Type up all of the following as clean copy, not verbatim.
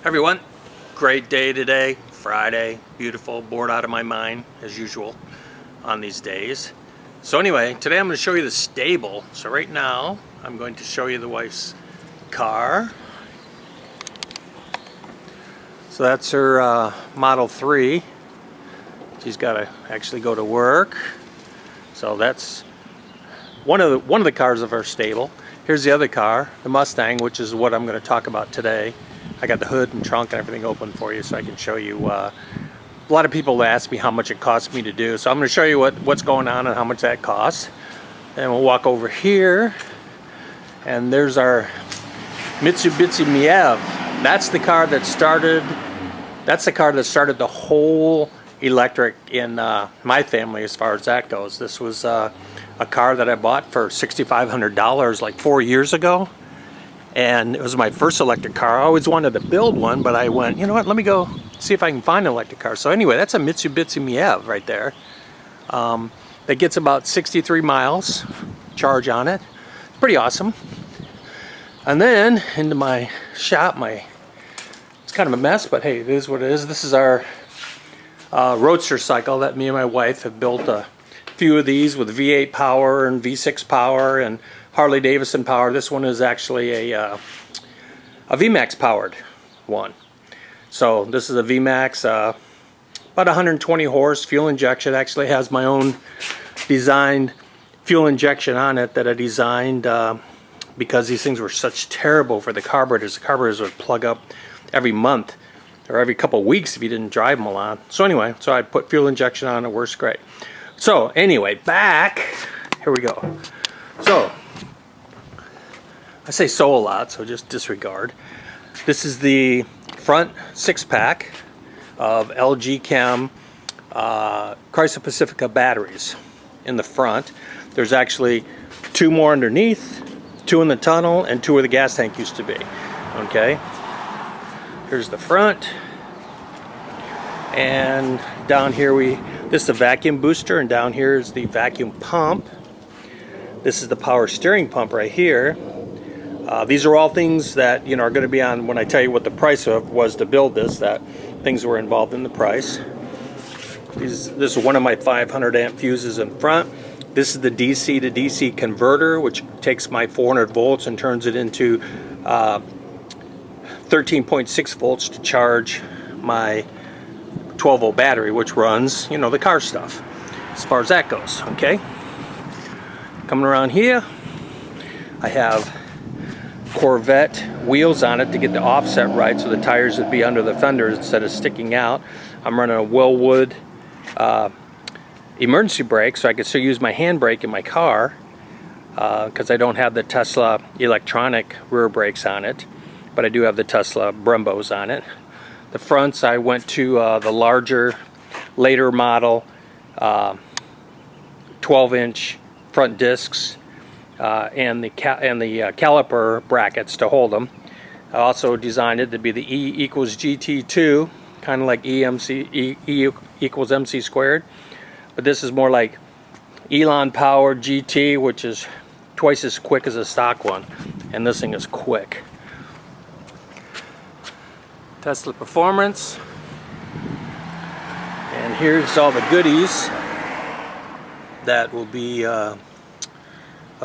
Everyone, great day today, Friday, beautiful, bored out of my mind as usual on these days. So anyway, today I'm going to show you the stable. So right now I'm going to show you the wife's car. So that's her Model 3. She's got to actually go to work. So that's one of the cars of our stable. Here's the other car, the Mustang, which is what I'm going to talk about today. I got the hood and trunk and everything open for you so I can show you. A lot of people ask me how much it costs me to do, so I'm going to show you what's going on and how much that costs. And we'll walk over here, and there's our Mitsubishi Miev. That's the car that started. That's the car that started the whole electric in my family as far as that goes. This was a car that I bought for $6,500 like 4 years ago. And it was my first electric car. I always wanted to build one, but I went, you know what, let me go see if I can find an electric car. So anyway, that's a Mitsubishi Miev right there. That gets about 63 miles charge on it. It's pretty awesome. And then into my shop, it's kind of a mess, but hey, it is what it is. This is our roadster cycle that me and my wife have built a few of these with V8 power and V6 power and Harley Davidson power. This one is actually a VMAX powered one. So this is a VMAX, about 120 horse fuel injection. It actually has my own designed fuel injection on it that I designed because these things were such terrible for the carburetors. The carburetors would plug up every month or every couple of weeks if you didn't drive them a lot. So anyway, so I put fuel injection on it, works great. So anyway, back, here we go. So, I say so a lot, so just disregard. This is the front 6-pack of LG Chem Chrysler Pacifica batteries in the front. There's actually 2 more underneath, 2 in the tunnel, and 2 where the gas tank used to be. Okay, here's the front. And down here this is the vacuum booster, and down here is the vacuum pump. This is the power steering pump right here. These are all things that are going to be on when I tell you what the price was to build this. That things were involved in the price. This is one of my 500 amp fuses in front. This is the DC to DC converter, which takes my 400 volts and turns it into 13.6 volts to charge my 12 volt battery, which runs the car stuff as far as that goes. Okay, coming around here I have Corvette wheels on it to get the offset right so the tires would be under the fenders instead of sticking out. I'm running a Wellwood emergency brake so I can still use my handbrake in my car because I don't have the Tesla electronic rear brakes on it, but I do have the Tesla Brembos on it. The fronts, I went to the larger, later model 12-inch front discs and the caliper brackets to hold them. I also designed it to be the E equals GT2, kind of like E equals MC squared. But this is more like Elon powered GT, which is twice as quick as a stock one. And this thing is quick. Tesla Performance, and here's all the goodies that will be I'll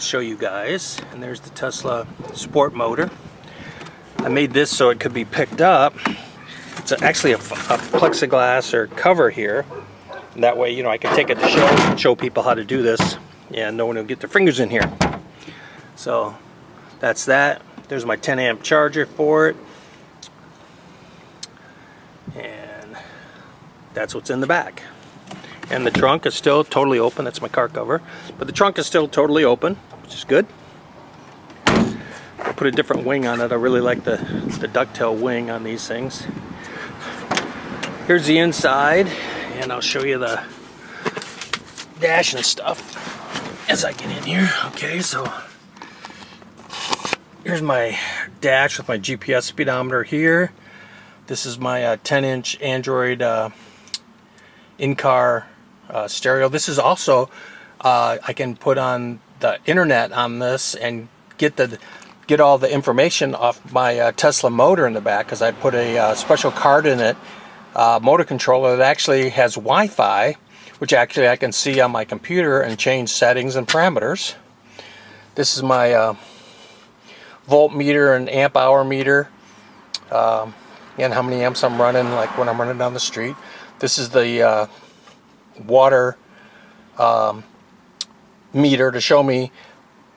show you guys. And there's the Tesla sport motor. I made this so it could be picked up. It's actually a plexiglass or cover here, and that way I can take it to show people how to do this and no one will get their fingers in here. So that's that. There's my 10 amp charger for it. And that's what's in the back. And the trunk is still totally open. That's my car cover. But the trunk is still totally open, which is good. I put a different wing on it. I really like the ducktail wing on these things. Here's the inside, and I'll show you the dash and stuff as I get in here. Okay, so here's my dash with my GPS speedometer here. This is my 10-inch Android in-car stereo. This is also, I can put on the internet on this and get the get all the information off my Tesla motor in the back, because I put a special card in it, motor controller that actually has Wi-Fi, which actually I can see on my computer and change settings and parameters. This is my voltmeter and amp hour meter, and how many amps I'm running, like when I'm running down the street. This is the water meter to show me,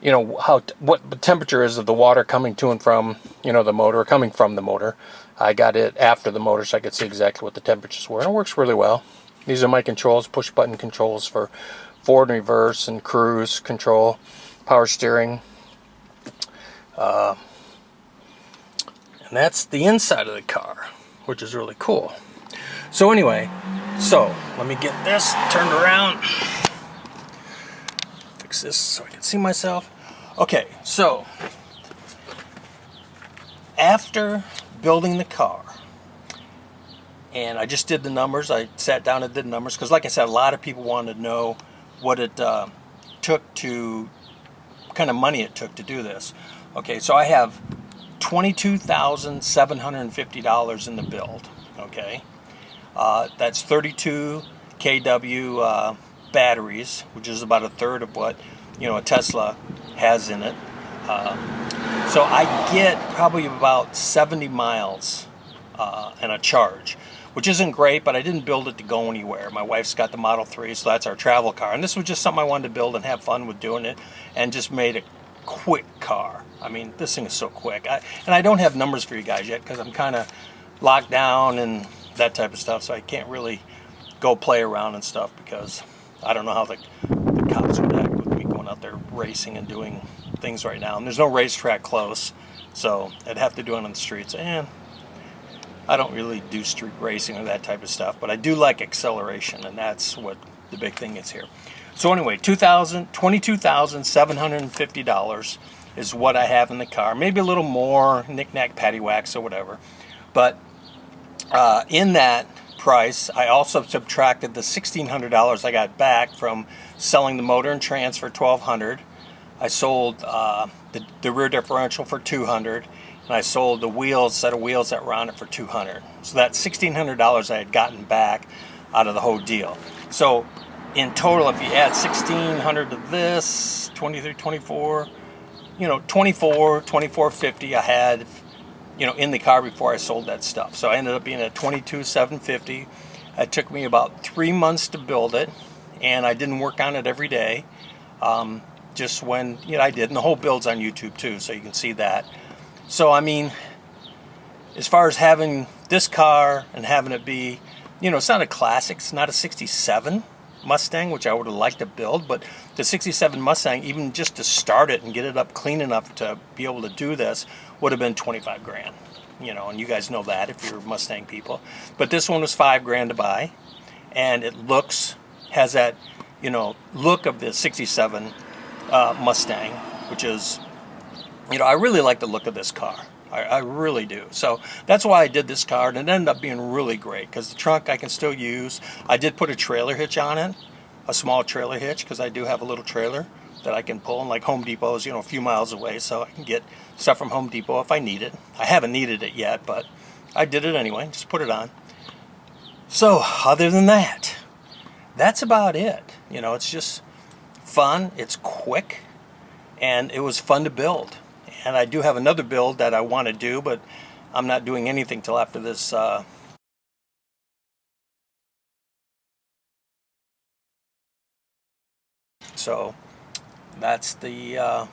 you know, what the temperature is of the water coming to and from, you know, the motor, coming from the motor. I got it after the motor so I could see exactly what the temperatures were, and it works really well. These are my controls, push button controls for forward and reverse and cruise control, power steering. And that's the inside of the car, which is really cool. So anyway, so let me get this turned around. Fix this so I can see myself. Okay, so after building the car, and I just did the numbers, I sat down and did the numbers, because like I said, a lot of people wanted to know what it took to, what kind of money it took to do this. Okay, so I have $22,750 in the build. Okay, that's 32 kW batteries, which is about a third of what, you know, a Tesla has in it. So I get probably about 70 miles and a charge, which isn't great, but I didn't build it to go anywhere. My wife's got the Model 3, so that's our travel car, and this was just something I wanted to build and have fun with doing it, and just made a quick car. I mean, this thing is so quick. And I don't have numbers for you guys yet, because I'm kind of locked down and that type of stuff, so I can't really go play around and stuff, because I don't know how the cops would act with me going out there racing and doing things right now. And there's no racetrack close, so I'd have to do it on the streets. And I don't really do street racing or that type of stuff, but I do like acceleration, and that's what the big thing is here. So anyway, $22,750 is what I have in the car. Maybe a little more, knick-knack, paddywhacks or whatever. But in that price, I also subtracted the $1,600 I got back from selling the motor and trans for $1,200. I sold the rear differential for $200, and I sold the wheels, set of wheels that were on it, for $200. So that's $1,600 I had gotten back out of the whole deal. So in total, if you add $1,600 to this, 23, 24, you know, 2450 I had, you know, in the car before I sold that stuff. So I ended up being at $22,750. It took me about 3 months to build it, and I didn't work on it every day. Just when, you know, I did, and the whole build's on YouTube too, so you can see that. So I mean, as far as having this car and having it be, you know, it's not a classic, it's not a 67 Mustang, which I would have liked to build, but the 67 Mustang, even just to start it and get it up clean enough to be able to do this, would have been 25 grand, you know, and you guys know that if you're Mustang people. But this one was 5 grand to buy, and it has that, you know, look of the 67 Mustang, which is, you know, I really like the look of this car. I really do. So that's why I did this car, and it ended up being really great, because the trunk I can still use. I did put a trailer hitch on it, a small trailer hitch, because I do have a little trailer that I can pull, and like Home Depot is, you know, a few miles away, so I can get stuff from Home Depot if I need it. I haven't needed it yet, but I did it anyway, just put it on. So other than that, that's about it. You know, it's just fun, it's quick, and it was fun to build. And I do have another build that I want to do, but I'm not doing anything till after this. So that's the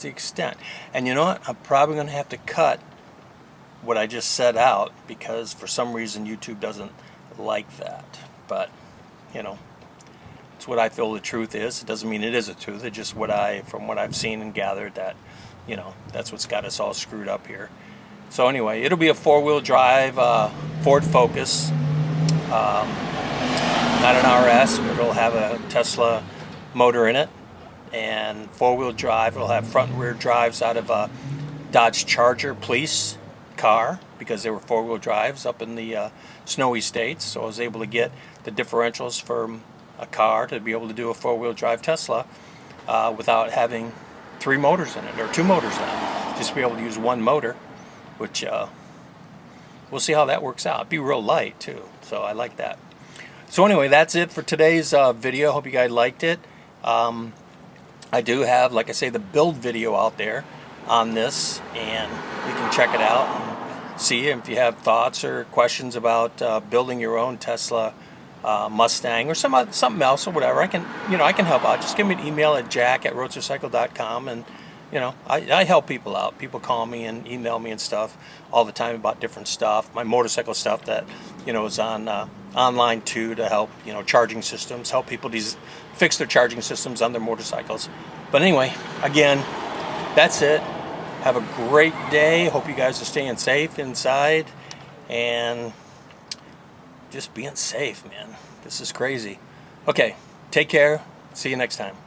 extent. And you know what? I'm probably going to have to cut what I just set out, because for some reason YouTube doesn't like that. But you know, it's what I feel the truth is. It doesn't mean it is the truth. It's just from what I've seen and gathered, that, you know, that's what's got us all screwed up here. So anyway, it'll be a 4-wheel drive Ford Focus, not an RS, but it'll have a Tesla motor in it, and 4-wheel drive. It'll have front and rear drives out of a Dodge Charger police car, because they were 4-wheel drives up in the snowy states. So I was able to get the differentials from a car to be able to do a 4-wheel drive Tesla without having 3 motors in it, or 2 motors in it. just be able to use one motor, which we'll see how that works out. It'd be real light too, so I like that. So anyway, that's it for today's video. Hope you guys liked it. I do have, like I say, the build video out there on this, and you can check it out and see if you have thoughts or questions about building your own Tesla Mustang or something else or whatever. I can help out. Just give me an email at jack@roadstercycle.com, and I help people out. People call me and email me and stuff all the time about different stuff. My motorcycle stuff that is on online too, to help charging systems, help people fix their charging systems on their motorcycles. But anyway, again, that's it. Have a great day. Hope you guys are staying safe inside and just being safe, man. This is crazy. Okay, take care. See you next time.